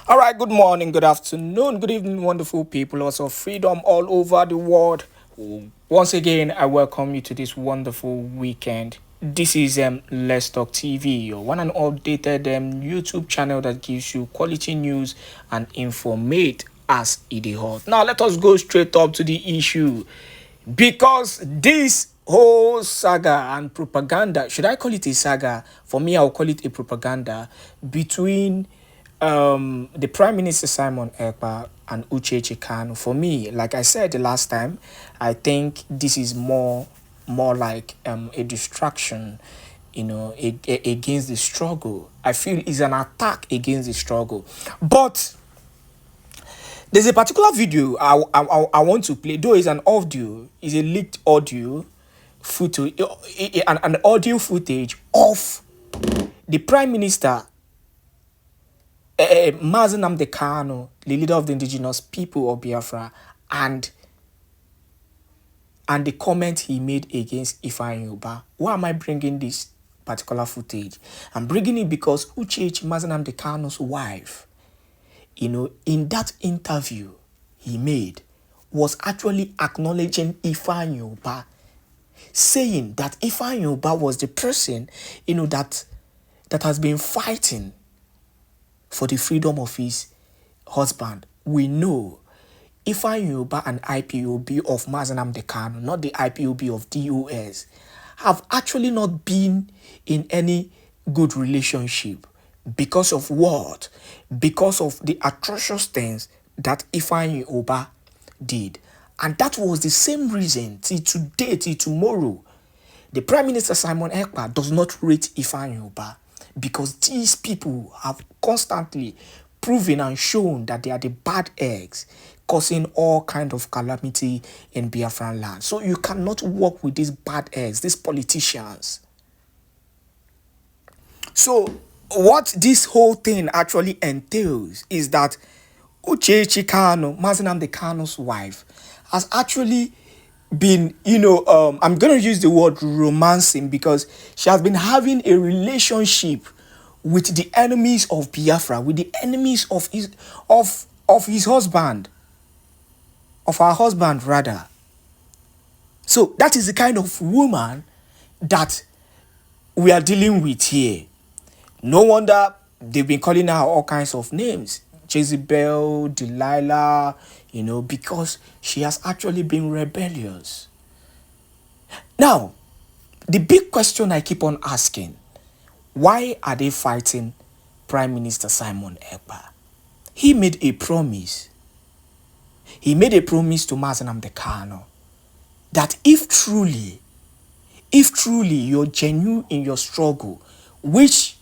All right, good morning, good afternoon, good evening, wonderful people, also freedom all over the world. Once again, I welcome you to this wonderful weekend. This is Let's Talk TV, your one and updated YouTube channel that gives you quality news and informate as it is hot. Now, let us go straight up to the issue because this whole saga and propaganda, should I call it a saga? For me, I'll call it a propaganda between the Prime Minister Simon Èkpá and Uchechi Kanu. For me, like I said the last time, I think this is more like a distraction, against the struggle. I feel it's an attack against the struggle. But there's a particular video I want to play, though it's an audio, it's a leaked audio photo, an audio footage of the Prime Minister Mazi Nnamdi Kanu, the leader of the indigenous people of Biafra, and the comment he made against Ifeanyi Eoba. Why am I bringing this particular footage? I'm bringing it because Uchechi Mazi Nnamdi Kanu's wife, in that interview he made, was actually acknowledging Ifeanyi Eoba, saying that Ifeanyi Eoba was the person, that has been fighting for the freedom of his husband. We know Ifeanyi Eoba and IPOB of Mazi Nnamdi Kanu, not the IPOB of DOS, have actually not been in any good relationship. Because of what? Because of the atrocious things that Ifeanyi Eoba did. And that was the same reason till today, till tomorrow, the Prime Minister Simon Èkpá does not rate Ifeanyi Eoba, because these people have constantly proven and shown that they are the bad eggs causing all kind of calamity in Biafran land. So you cannot work with these bad eggs, these politicians. So what this whole thing actually entails is that Uchechi Kanu, Mazi Nnamdi Kanu's wife, has actually been, I'm going to use the word romancing, because she has been having a relationship with the enemies of Biafra, with the enemies of his husband, of her husband rather. So that is the kind of woman that we are dealing with here. No wonder they've been calling her all kinds of names. Jezebel, Delilah, because she has actually been rebellious. Now, the big question I keep on asking, why are they fighting Prime Minister Simon Èkpá? He made a promise. He made a promise to Mazi Nnamdi Kanu that if truly you're genuine in your struggle, which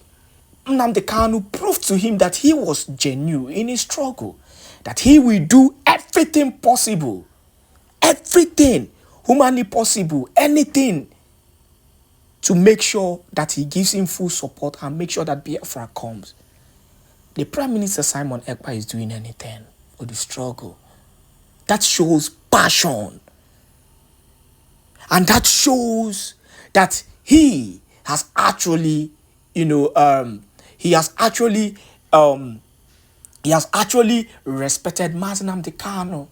Nnamdi Kanu proved to him that he was genuine in his struggle, that he will do everything possible, everything humanly possible, anything, to make sure that he gives him full support and make sure that Biafra comes. The Prime Minister Simon Èkpá is doing anything for the struggle. That shows passion. And that shows that he has actually, he has actually respected Mazi Nnamdi Kanu.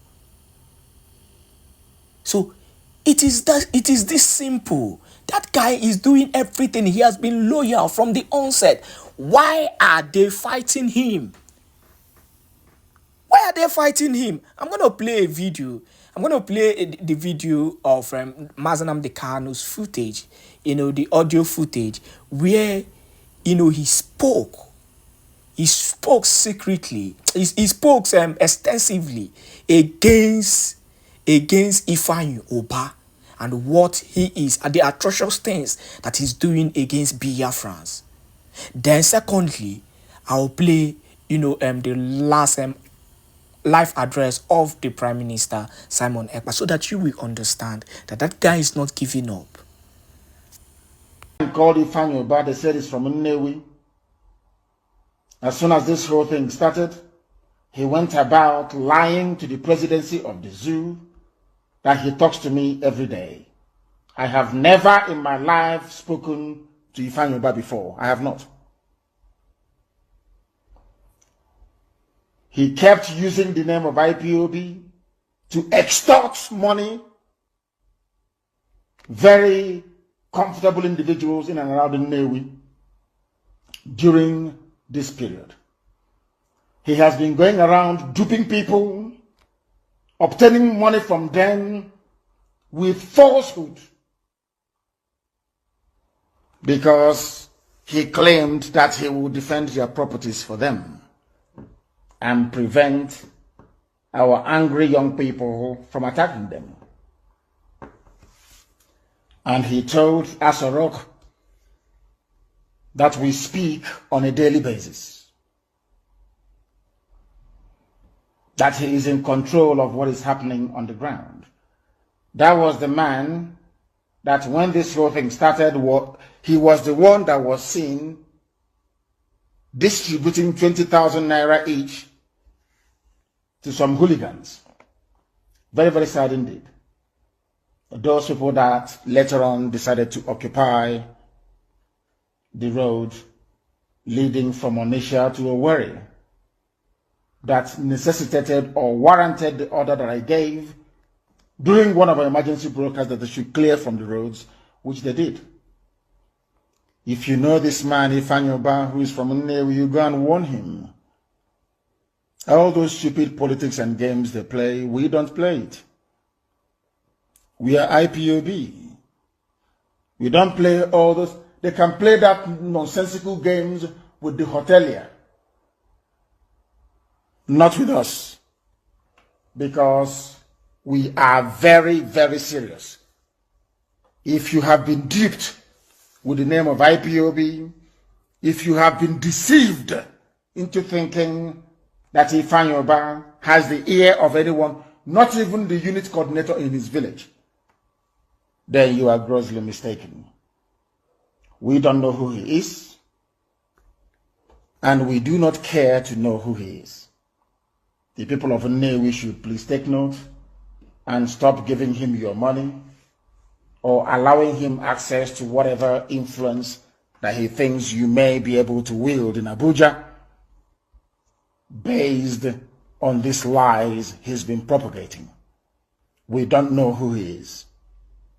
So it is this simple. That guy is doing everything. He has been loyal from the onset. Why are they fighting him? Why are they fighting him? I'm going to play a video. I'm going to play the video of Mazi Nnamdi Kanu's footage, the audio footage, where, he spoke. He spoke secretly. He spoke extensively against Ifeanyi Eoba and what he is, and the atrocious things that he's doing against Biafrans. Then secondly, I'll play, the last live address of the Prime Minister Simon Èkpá, so that you will understand that that guy is not giving up. Called Ifeanyi Eoba, they said it's from Nnewi. As soon as this whole thing started, he went about lying to the presidency of the zoo that he talks to me every day. I have never in my life spoken to Ifeanyi Eoba before. I have not. He kept using the name of IPOB to extort money. Very comfortable individuals in and around the Nnewi during this period. He has been going around duping people, obtaining money from them with falsehood, because he claimed that he would defend their properties for them and prevent our angry young people from attacking them. And he told Asorok that we speak on a daily basis, that he is in control of what is happening on the ground. That was the man that when this whole thing started, he was the one that was seen distributing 20,000 naira each to some hooligans. Very, very sad indeed. Those people that later on decided to occupy the road leading from Onitsha to Owerri, that necessitated or warranted the order that I gave during one of our emergency broadcasts that they should clear from the roads, which they did. If you know this man, Ifeanyi, who is from Nnewi, you go and warn him. All those stupid politics and games they play, we don't play it. We are IPOB. We don't play all those. They can play that nonsensical games with the hotelier. Not with us. Because we are very, very serious. If you have been duped with the name of IPOB, if you have been deceived into thinking that Ifeanyi has the ear of anyone, not even the unit coordinator in his village, then you are grossly mistaken. We don't know who he is, and we do not care to know who he is. The people of Nnewi should please take note and stop giving him your money or allowing him access to whatever influence that he thinks you may be able to wield in Abuja based on these lies he's been propagating. We don't know who he is.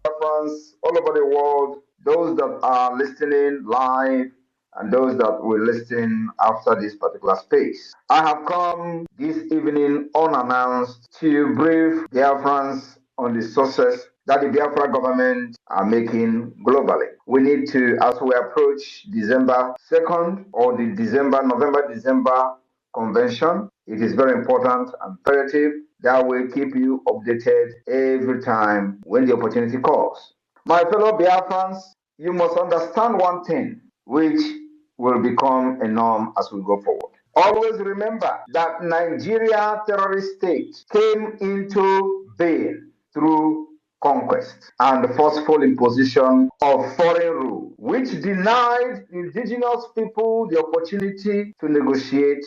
All over the world, those that are listening live and those that will listen after this particular space. I have come this evening unannounced to brief Biafrans on the success that the Biafra government are making globally. We need to, as we approach December 2nd or the November-December convention, it is very important and imperative that we keep you updated every time when the opportunity calls. My fellow Biafrans, you must understand one thing, which will become a norm as we go forward. Always remember that Nigeria terrorist state came into being through conquest and the forceful imposition of foreign rule, which denied indigenous people the opportunity to negotiate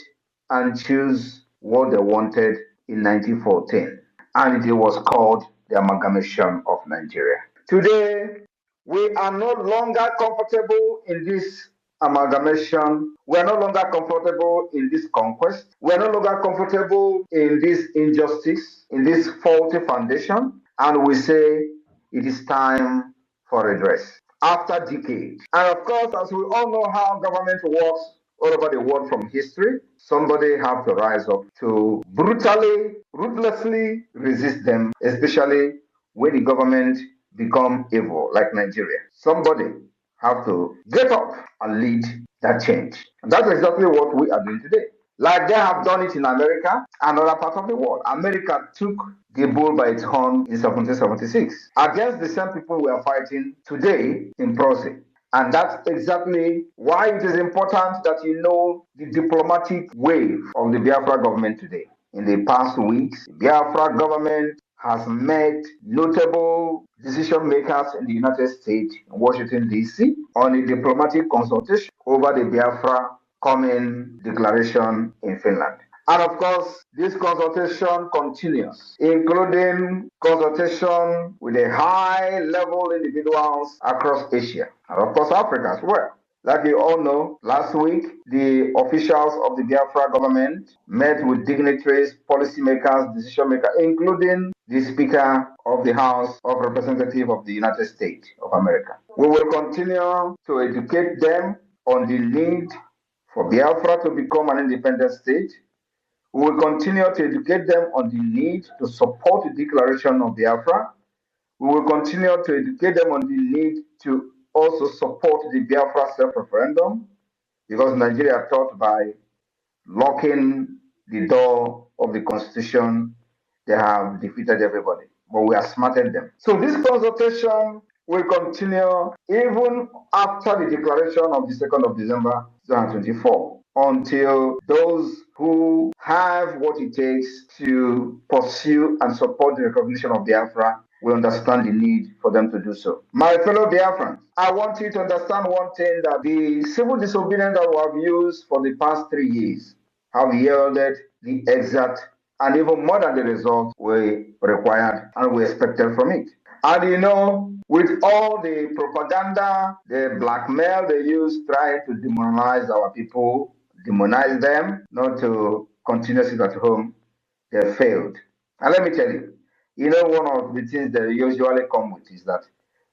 and choose what they wanted in 1914. And it was called the amalgamation of Nigeria. Today, we are no longer comfortable in this amalgamation. We are no longer comfortable in this conquest. We are no longer comfortable in this injustice, in this faulty foundation. And we say it is time for redress after decades. And of course, as we all know how government works all over the world from history, somebody have to rise up to brutally, ruthlessly resist them, especially when the government become evil, like Nigeria. Somebody have to get up and lead that change. And that's exactly what we are doing today. Like they have done it in America and other parts of the world. America took the bull by its horn in 1776 against the same people we are fighting today in Proxy. And that's exactly why it is important that you know the diplomatic wave of the Biafra government today. In the past weeks, the Biafra government has met notable decision makers in the United States, in Washington, D.C., on a diplomatic consultation over the Biafra Common Declaration in Finland. And of course, this consultation continues, including consultation with a high-level individuals across Asia, and of course Africa as well. Like you all know, last week, the officials of the Biafra government met with dignitaries, policymakers, decision makers, including the Speaker of the House of Representatives of the United States of America. We will continue to educate them on the need for Biafra to become an independent state. We will continue to educate them on the need to support the declaration of Biafra. We will continue to educate them on the need to also support the Biafra self-referendum because Nigeria thought by locking the door of the constitution, they have defeated everybody. But we have smarted them. So this consultation will continue even after the declaration of the 2nd of December 2024 until those who have what it takes to pursue and support the recognition of Biafra will understand the need for them to do so. My fellow Biafrans, I want you to understand one thing, that the civil disobedience that we have used for the past 3 years have yielded the exact and even more than the result we required and we expected from it. And you know, with all the propaganda, the blackmail they use trying to demonize our people, demonize them, not to continue to sit at home, they failed. And let me tell you, you know, one of the things they usually come with is that,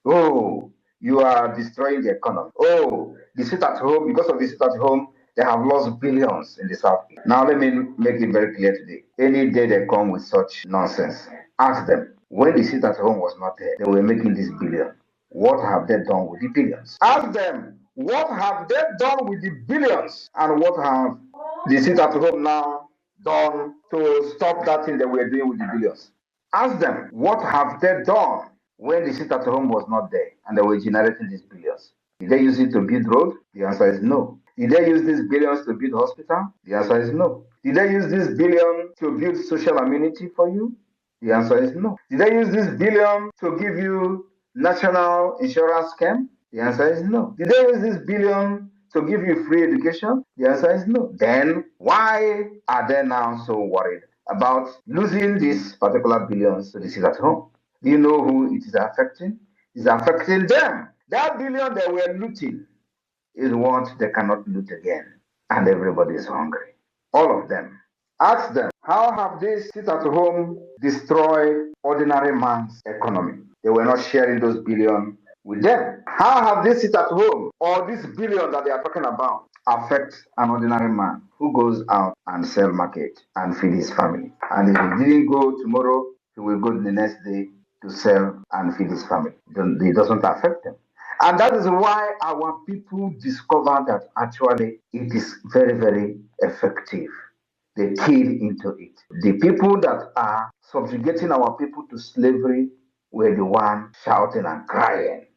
oh, you are destroying the economy. Oh, the sit at home, because of the sit at home, they have lost billions in the South. Now, let me make it very clear today. Any day they come with such nonsense, ask them, when the sit at home was not there, they were making this billion. What have they done with the billions? Ask them, what have they done with the billions? And what have the sit at home now done to stop that thing that we're doing with the billions? Ask them, what have they done when the sit at home was not there and they were generating these billions? Did they use it to build road? The answer is no. Did they use these billions to build hospital? The answer is no. Did they use this billion to build social amenity for you? The answer is no. Did they use this billion to give you national insurance scheme? The answer is no. Did they use this billion to give you free education? The answer is no. Then why are they now so worried about losing these particular billions to the sit at home? Do you know who it is affecting? It's affecting them. That billion they were looting is what they cannot loot again. And everybody is hungry. All of them. Ask them, how have they sit at home destroyed ordinary man's economy? They were not sharing those billion with them. How have they sit at home, or this billion that they are talking about, affect an ordinary man who goes out and sell market and feed his family? And if he didn't go tomorrow, he will go the next day to sell and feed his family. It doesn't affect them. And that is why our people discover that actually it is very, very effective. They keyed into it. The people that are subjugating our people to slavery were the one shouting and crying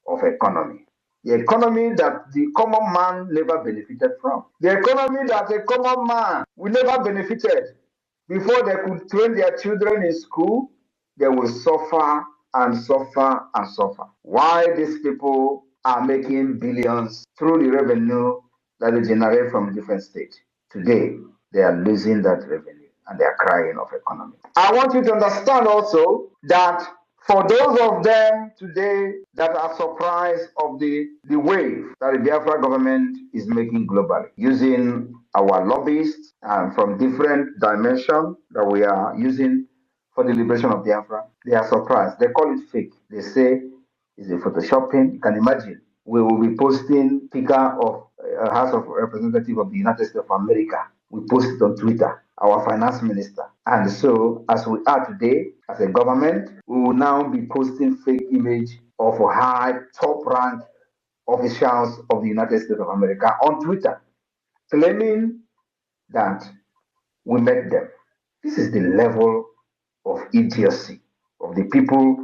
of economy. The economy that the common man never benefited from. The economy that the common man will never benefited. Before they could train their children in school, they will suffer and suffer and suffer. Why these people are making billions through the revenue that they generate from different states. Today, they are losing that revenue and they are crying of economy. I want you to understand also that for those of them today that are surprised of the wave that the Biafra government is making globally, using our lobbyists and from different dimensions that we are using for the liberation of Biafra, they are surprised. They call it fake. They say it's a photoshopping. You can imagine. We will be posting Speaker of House of Representatives of the United States of America. We post it on Twitter, our finance minister. And so, as we are today, as a government, we will now be posting fake image of high, top-ranked officials of the United States of America on Twitter, claiming that we met them. This is the level of idiocy of the people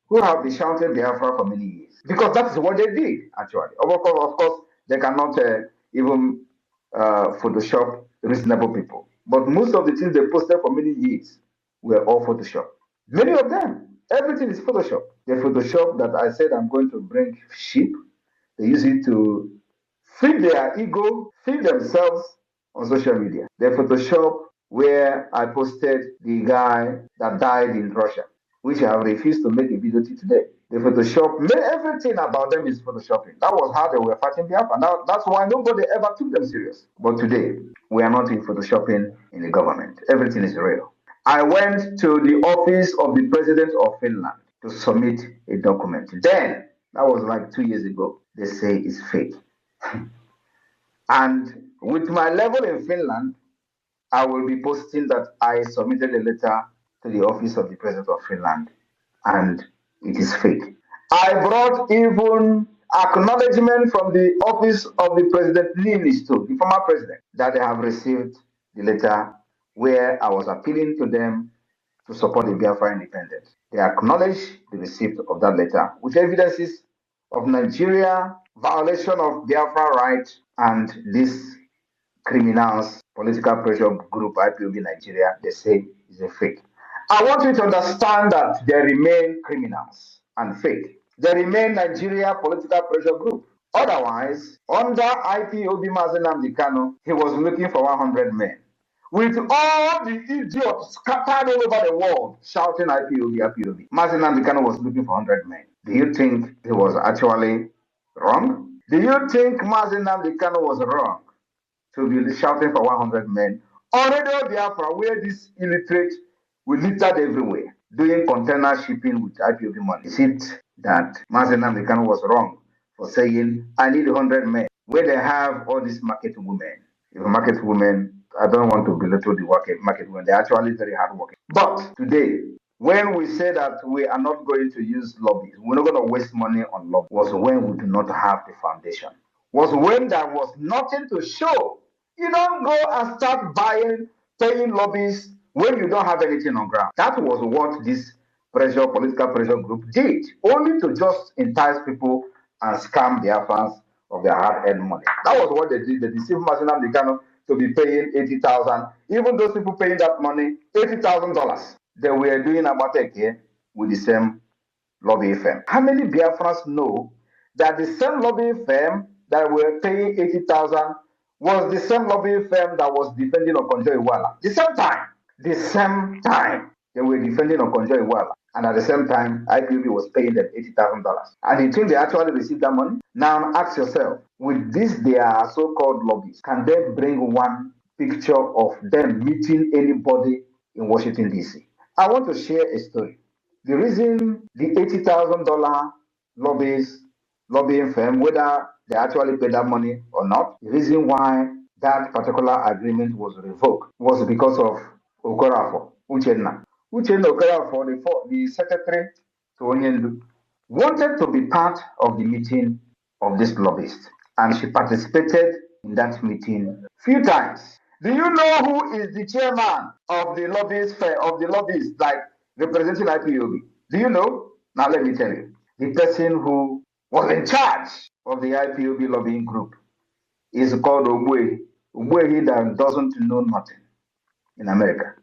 who have been shouting Biafra for many years. Because that's what they did, actually. Of course, they cannot even Photoshop reasonable people. But most of the things they posted for many years were all Photoshop. Many of them, everything is Photoshop. The Photoshop that I said I'm going to bring sheep, they use it to feed their ego, feed themselves on social media. The Photoshop where I posted the guy that died in Russia. which I have refused to make a video till today. They Photoshop, everything about them is Photoshopping. That was how they were fighting Biafra. Now, that's why nobody ever took them serious. But today, we are not in Photoshopping in the government. Everything is real. I went to the office of the president of Finland to submit a document. Then, that was like 2 years ago, they say it's fake. And with my level in Finland, I will be posting that I submitted a letter to the office of the president of Finland and it is fake. I brought even acknowledgement from the office of the president Niinisto, the former president, that they have received the letter where I was appealing to them to support the Biafra independence. They acknowledge the receipt of that letter with evidences of Nigeria violation of Biafra rights and this criminals political pressure group IPOB Nigeria, they say is a fake. I want you to understand that they remain criminals and fake. They remain Nigeria political pressure group. Otherwise, under IPOB Mazen Nnamdi Kanu, he was looking for 100 men. With all the idiots scattered all over the world shouting IPOB, IPOB, Mazen Nnamdi Kanu was looking for 100 men. Do you think he was actually wrong? Do you think Mazen Nnamdi Kanu was wrong to be shouting for 100 men on Radio Biafra, where this illiterate will littered everywhere, doing container shipping with IPOB money? Is it that Mazen Nnamdi Kanu was wrong for saying, I need 100 men, where they have all these market women? If market women, I don't want to belittle the market women, they're actually very hard working. But today, when we say that we are not going to use lobbies, we're not going to waste money on lobbies, was when we do not have the foundation. Was when there was nothing to show. You don't go and start paying lobbies when you don't have anything on ground. That was what this political pressure group did, only to just entice people and scam their fans of their hard-earned money. That was what they did. They deceived Mazen Nnamdi Kanu to be paying 80,000. Even those people paying that money, $80,000, they were doing Abatek here with the same lobby firm. How many Biafrans know that the same lobby firm that were paying 80,000 was the same lobby firm that was defending Okonjo Iweala? The same time they were defending Okonjo Iweala, and at the same time IPOB was paying them $80,000. And you think they actually received that money? Now ask yourself, with this their so-called lobbies, can they bring one picture of them meeting anybody in Washington DC? I want to share a story. The reason the $80,000 lobbying firm, whether they actually paid that money or not, the reason why that particular agreement was revoked was because of Okorafor, Uchenna. Uchenna Okorafor, the secretary to Onyendu, wanted to be part of the meeting of this lobbyist, and she participated in that meeting few times. Do you know who is the chairman of the lobbyist like representing IPOB? Do you know? Now let me tell you. The person who was in charge of the IPOB lobbying group is called Ogbuehi. Ogbuehi that doesn't know nothing in America.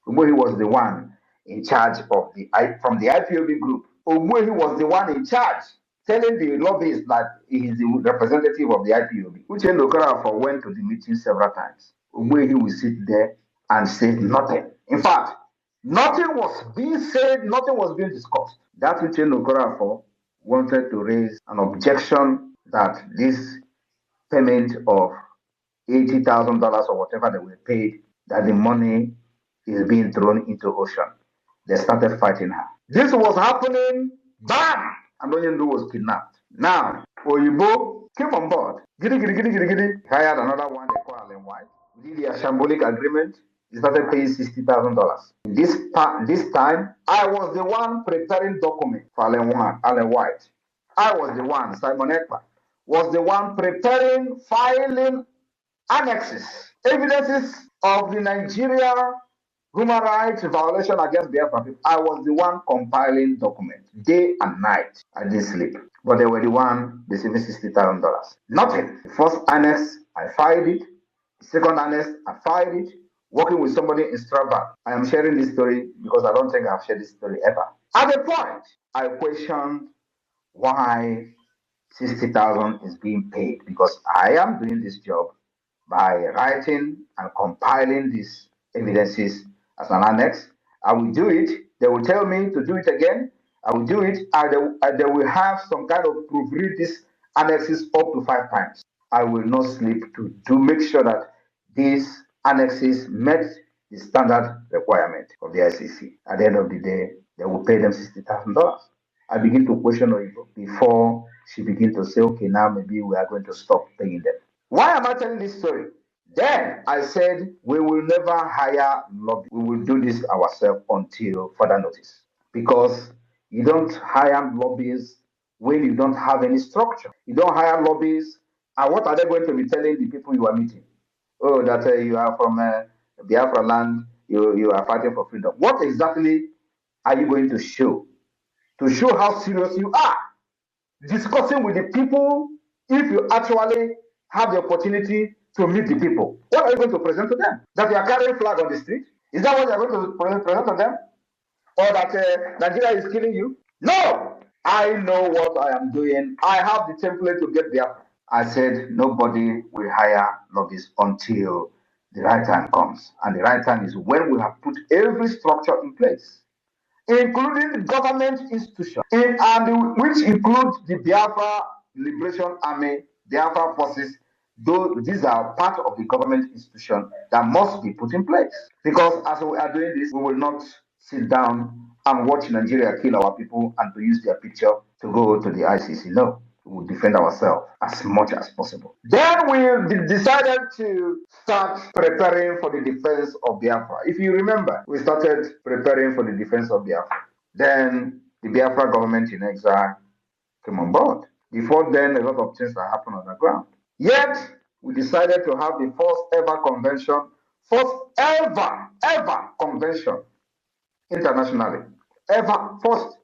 Ogbuehi was the one in charge of from the IPOB group. Ogbuehi was the one in charge, telling the lobbyists that he is the representative of the IPOB. Uchenna Okorafor went to the meeting several times. Ogbuehi will sit there and say nothing. In fact, nothing was being said, nothing was being discussed. That Uchenna Okorafor wanted to raise an objection that this payment of $80,000 or whatever they were paid, that the money is being thrown into ocean. They started fighting her. This was happening, bam! And Onyendu was kidnapped. Now, Oyibo came on board. Giddy, hired another one they call Allen White. We did the shambolic agreement. He started paying $60,000. This time, I was the one preparing documents for Allen White. I was the one, Simon Èkpá, was the one preparing, filing annexes, evidences of the Nigeria human rights violation against Biafra people. I was the one compiling documents day and night. I didn't sleep. But they were the one receiving $60,000. Nothing. The first annex, I filed it. The second annex, I filed it. Working with somebody in Strasbourg. I am sharing this story because I don't think I've shared this story ever. At a point, I questioned why 60,000 is being paid, because I am doing this job by writing and compiling these evidences as an annex. I will do it. They will tell me to do it again. I will do it, and they will have some kind of proofread these annexes up to 5 times. I will not sleep to make sure that these annexes met the standard requirement of the ICC. At the end of the day, they will pay them $60,000. I begin to question Oyibo before she begin to say, okay, now maybe we are going to stop paying them. Why am I telling this story? Then I said, we will never hire lobby. We will do this ourselves until further notice. Because you don't hire lobbyists when you don't have any structure. You don't hire lobbyists, and what are they going to be telling the people you are meeting? Oh, that you are from Biafra land, you are fighting for freedom. What exactly are you going to show? To show how serious you are. Discussing with the people, if you actually have the opportunity to meet the people, what are you going to present to them? That you are carrying flag on the street? Is that what you are going to present to them? Or that Nigeria is killing you? No! I know what I am doing. I have the template to get there. I said nobody will hire lobbyists until the right time comes. And the right time is when we have put every structure in place, including government institutions, and which include the Biafra Liberation Army, Biafra forces. Though these are part of the government institution that must be put in place. Because as we are doing this, we will not sit down and watch Nigeria kill our people and to use their picture to go to the ICC. No, we will defend ourselves as much as possible. Then we decided to start preparing for the defense of Biafra. If you remember, we started preparing for the defense of Biafra. Then the Biafra government in exile came on board. Before then, a lot of things that happened on the ground. Yet, we decided to have the first ever convention, first ever convention internationally. First.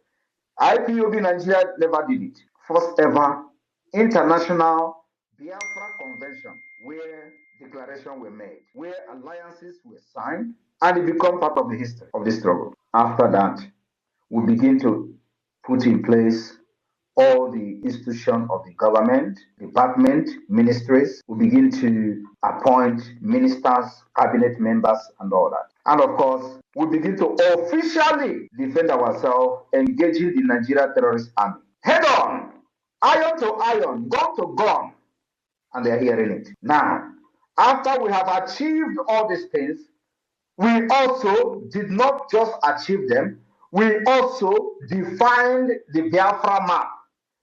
IPOB Nigeria never did it. First ever international Biafra convention where declarations were made, where alliances were signed, and it became part of the history of the struggle. After that, we begin to put in place all the institutions of the government, department, ministries. We begin to appoint ministers, cabinet members, and all that. And of course, we begin to officially defend ourselves, engaging the Nigeria terrorist army. Head on, iron to iron, gun to gun, and they're hearing it. Now, after we have achieved all these things, we also did not just achieve them, we also defined the Biafra map.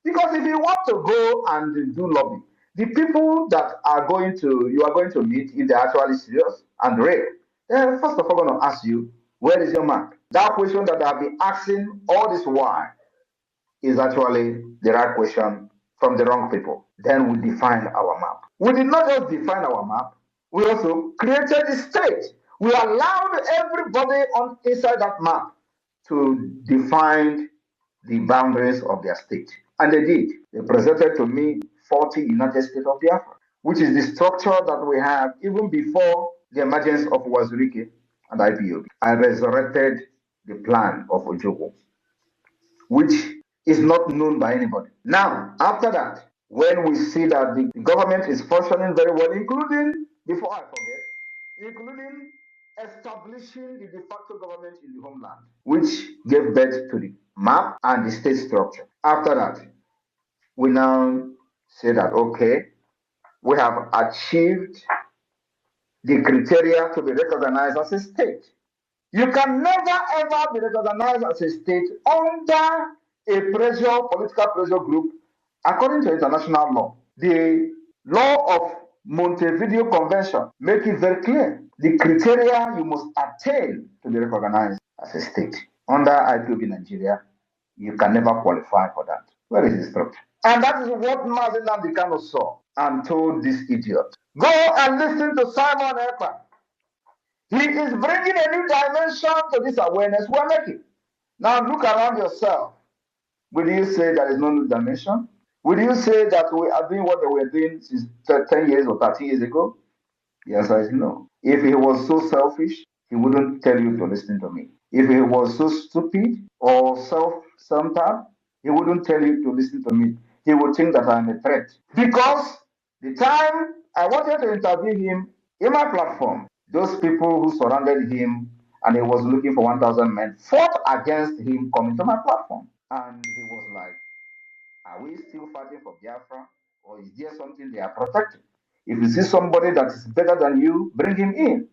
Because if you want to go and do lobby, the people that you are going to meet, if they're actually serious and real, they're first of all going to ask you, where is your map? That question that I've been asking all this while is actually the right question from the wrong people. Then we define our map. We did not just define our map, we also created the state. We allowed everybody inside that map to define the boundaries of their state. And they did. They presented to me 40 United States of Biafra, which is the structure that we have even before the emergence of Wazirike and IPOB. I resurrected the plan of Ojoko, which is not known by anybody. Now, after that, when we see that the government is functioning very well, including, before I forget, including establishing the de facto government in the homeland, which gave birth to the map and the state structure. After that, we now say that, okay, we have achieved the criteria to be recognized as a state. You can never ever be recognized as a state under a political pressure group, according to international law. The law of Montevideo Convention make it very clear. The criteria you must attain to be recognized as a state. Under IPOB Nigeria, you can never qualify for that. Where is the structure? And that is what Mazi Nnamdi Kanu saw and told this idiot. Go and listen to Simon Èkpá. He is bringing a new dimension to this awareness we're making. Now look around yourself. Will you say there is no new dimension? Will you say that we are doing what they were doing since 10 years or 30 years ago? The answer is no. If he was so selfish, he wouldn't tell you to listen to me. If he was so stupid or self-centered, he wouldn't tell you to listen to me. He would think that I'm a threat. Because the time I wanted to interview him in my platform, those people who surrounded him and he was looking for 1,000 men, fought against him coming to my platform. And he was like, are we still fighting for Biafra, or is there something they are protecting? If you see somebody that is better than you, bring him in.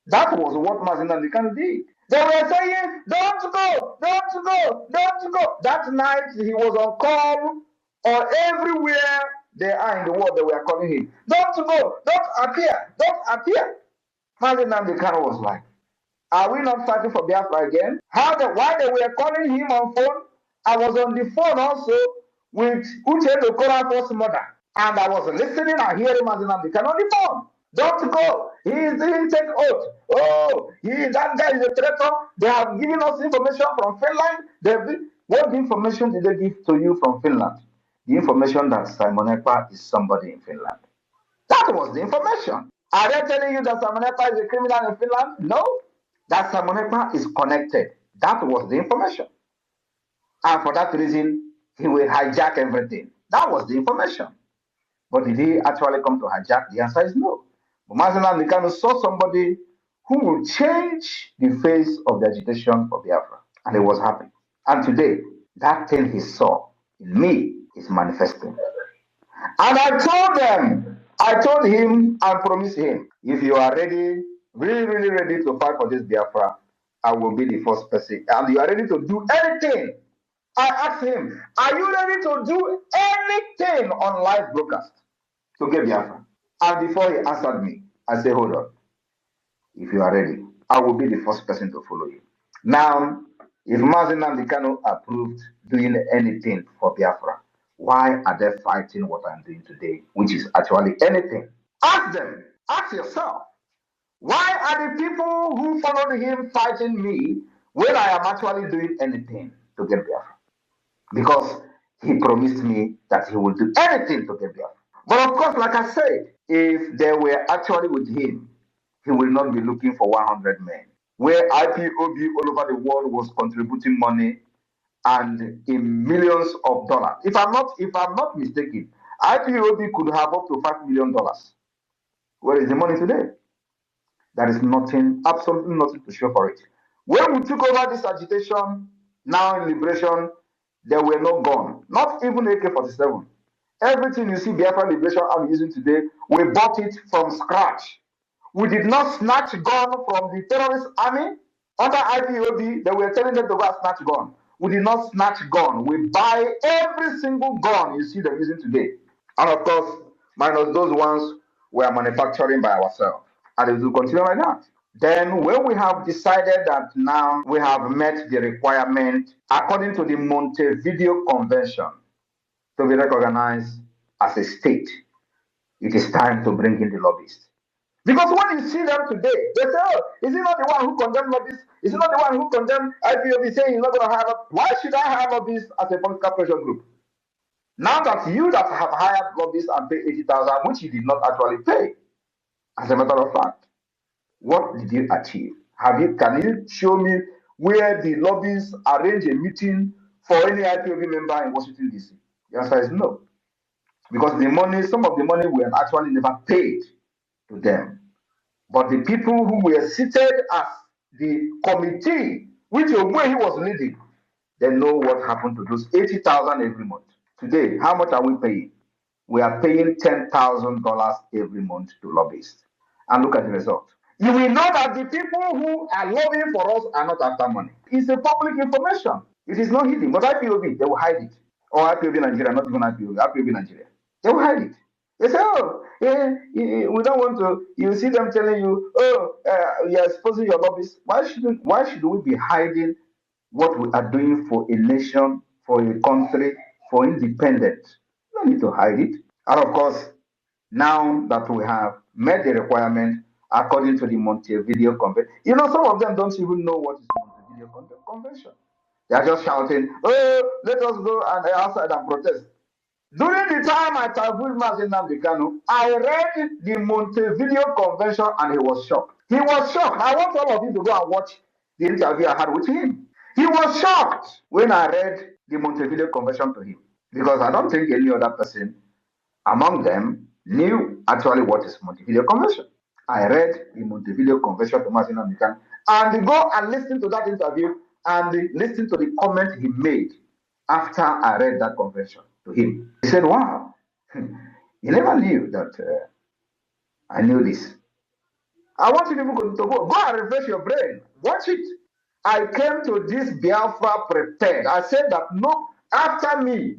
That was what Mazi Nnamdi Kanu did. They were saying, don't go, don't go, don't go. That night he was on call, or everywhere they are in the world, they were calling him, don't go, don't appear, don't appear. Mazi Nnamdi Kanu was like, are we not fighting for Biafra again? Why they were calling him on phone? I was on the phone also with Uche Okorafor's mother, and I was listening and hearing Mazi Nnamdi Kanu on the phone. Don't go. He didn't take oath. Oh, that guy is a traitor. They have given us information from Finland. What information did they give to you from Finland? The information that Simon Ekpa is somebody in Finland. That was the information. Are they telling you that Simon Ekpa is a criminal in Finland? No. That Simon Ekpa is connected. That was the information. And for that reason, he will hijack everything. That was the information. But did he actually come to hijack? The answer is no. But Mazi Nnamdi Kanu saw somebody who will change the face of the agitation for Biafra. And he was happy. And today, that thing he saw in me is manifesting. And I told him and promised him, if you are ready, really, really ready to fight for this Biafra, I will be the first person. And you are ready to do anything. I asked him, are you ready to do anything on live broadcast to get Biafra? And before he answered me, I said, hold on. If you are ready, I will be the first person to follow you. Now, if Mazi Nnamdi Kanu approved doing anything for Biafra, why are they fighting what I'm doing today, which is actually anything? Ask them, ask yourself, why are the people who followed him fighting me when I am actually doing anything to get Biafra? Because he promised me that he will do anything to get Biafra. But of course, like I said, if they were actually with him, he will not be looking for 100 men. Where IPOB all over the world was contributing money and in millions of dollars. If I'm not mistaken, IPOB could have up to $5 million. Where is the money today? There is nothing, absolutely nothing to show for it. When we took over this agitation, now in liberation, there were no gun, not even AK-47. Everything you see Biafra Liberation Army using today, we bought it from scratch. We did not snatch gun from the terrorist army. Under IPOB, they were telling them to go and snatch gun. We did not snatch gun. We buy every single gun you see them using today. And of course, minus those ones we are manufacturing by ourselves. And it will continue like that. Then when we have decided that now we have met the requirement according to the Montevideo Convention to be recognized as a state, it is time to bring in the lobbyists. Because when you see them today, they say, oh, is he not the one who condemned lobbyists? Is he not the one who condemned IPOB saying he's not going to hire lobbyists? Why should I hire lobbyists as a political pressure group? Now that you that have hired lobbyists and paid 80,000, which you did not actually pay, as a matter of fact, what did you achieve? Can you show me where the lobbyists arrange a meeting for any IPOB member in Washington, D.C.? The answer is no. Because the money, some of the money were actually never paid to them. But the people who were seated as the committee, which way he was leading, they know what happened to those 80,000 every month. Today, how much are we paying? We are paying $10,000 every month to lobbyists. And look at the result. You will know that the people who are lobbying for us are not after money. It's a public information. It is not hidden. But IPOB, they will hide it. Or IPOB Nigeria, not even IPOB, IPOB Nigeria. They will hide it. They say, oh, we don't want to. You see them telling you, oh, you are exposing your lobbyists. Why should we be hiding what we are doing for a nation, for a country, for independence? You don't need to hide it. And of course, now that we have met the requirement according to the Montevideo Convention, you know, some of them don't even know what is the Montevideo Convention. They are just shouting, oh, let us go and outside and protest. During the time I traveled with Mazi Nnamdi Kanu, I read the Montevideo Convention and he was shocked. He was shocked. I want all of you to go and watch the interview I had with him. He was shocked when I read the Montevideo Convention to him, because I don't think any other person among them knew actually what is Montevideo Convention. I read the Montevideo Convention to Mazi Nnamdi Kanu And go and listen to that interview and listen to the comment he made after I read that confession to him. He said, wow, you never knew that I knew this. I want you to go and refresh your brain. Watch it. I came to this Biafra prepared. I said that no, after me,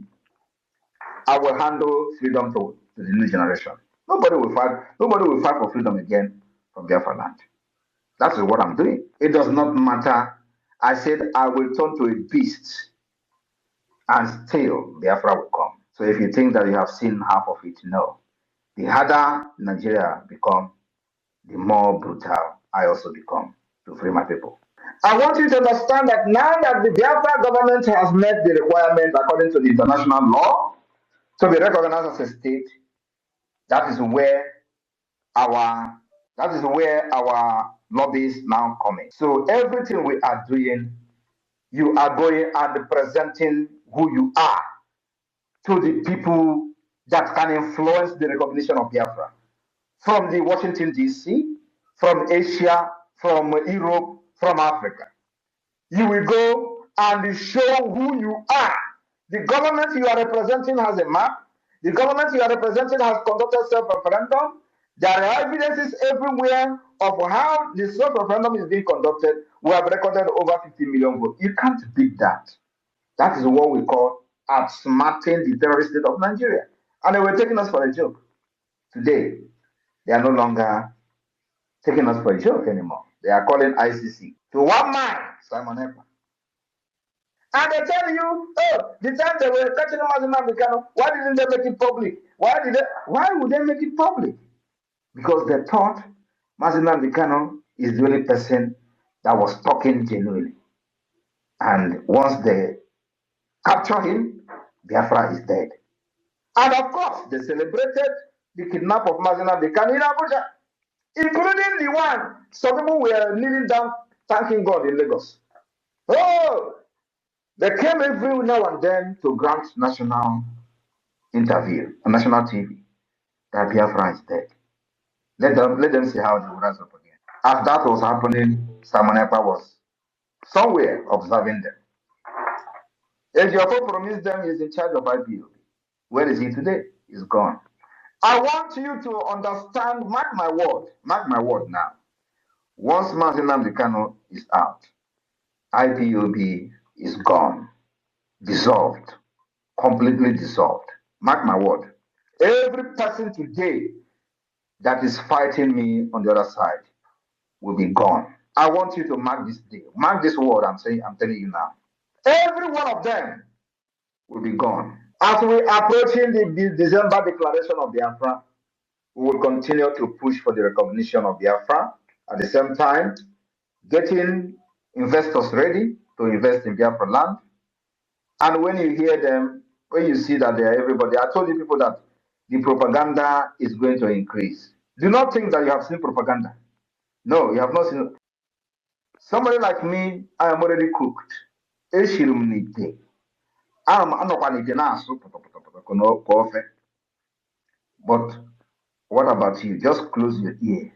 I will handle freedom to the new generation. Nobody will fight for freedom again from Biafra land. That is what I'm doing. It does not matter. I said I will turn to a beast and still Biafra will come. So if you think that you have seen half of it, no. The harder Nigeria become, the more brutal I also become to free my people. I want you to understand that now that the Biafra government has met the requirement according to the international law to be recognized as a state, that is where our lobbies now come in. So everything we are doing, you are going and presenting who you are to the people that can influence the recognition of Biafra. From the Washington, D.C., from Asia, from Europe, from Africa. You will go and show who you are. The government you are representing has a map. The government you are representing has conducted self-referendum. There are evidences everywhere of how the self-referendum is being conducted. We have recorded over 50 million votes. You can't beat that. That is what we call outsmarting the terrorist state of Nigeria. And they were taking us for a joke. Today, they are no longer taking us for a joke anymore. They are calling ICC to one man, Simon Ekpá. And they tell you, oh, the time they were catching Mazina, why didn't they make it public? Why would they make it public? Because they thought Mazina is the only person that was talking genuinely. And once they capture him, Biafra is dead. And of course, they celebrated the kidnap of Mazina in Abuja, including the one some people were kneeling down thanking God in Lagos. Oh, they came every now and then to grant national interview on national TV that Biafra is dead. Let them see how they will rise up again. As that was happening, Simon Ekpá was somewhere observing them. Ejiofor promised them he is in charge of IPOB. Where is he today? He's gone. I want you to understand, mark my word now. Once Nnamdi Kanu is out, IPOB is gone, dissolved, completely dissolved. Mark my word. Every person today that is fighting me on the other side will be gone. I want you to mark this day. Mark this word I'm telling you now. Every one of them will be gone. As we are approaching the December declaration of Biafra, we will continue to push for the recognition of Biafra. At the same time, getting investors ready to invest in Biafra land. And when you hear them, when you see that they are everybody, I told you people that the propaganda is going to increase. Do not think that you have seen propaganda. No, you have not seen. Somebody like me, I am already cooked. But what about you? Just close your ear.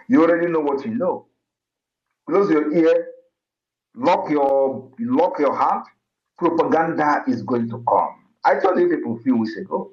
You already know what you know. Close your ear, lock your heart. Propaganda is going to come. I told you people a few weeks ago.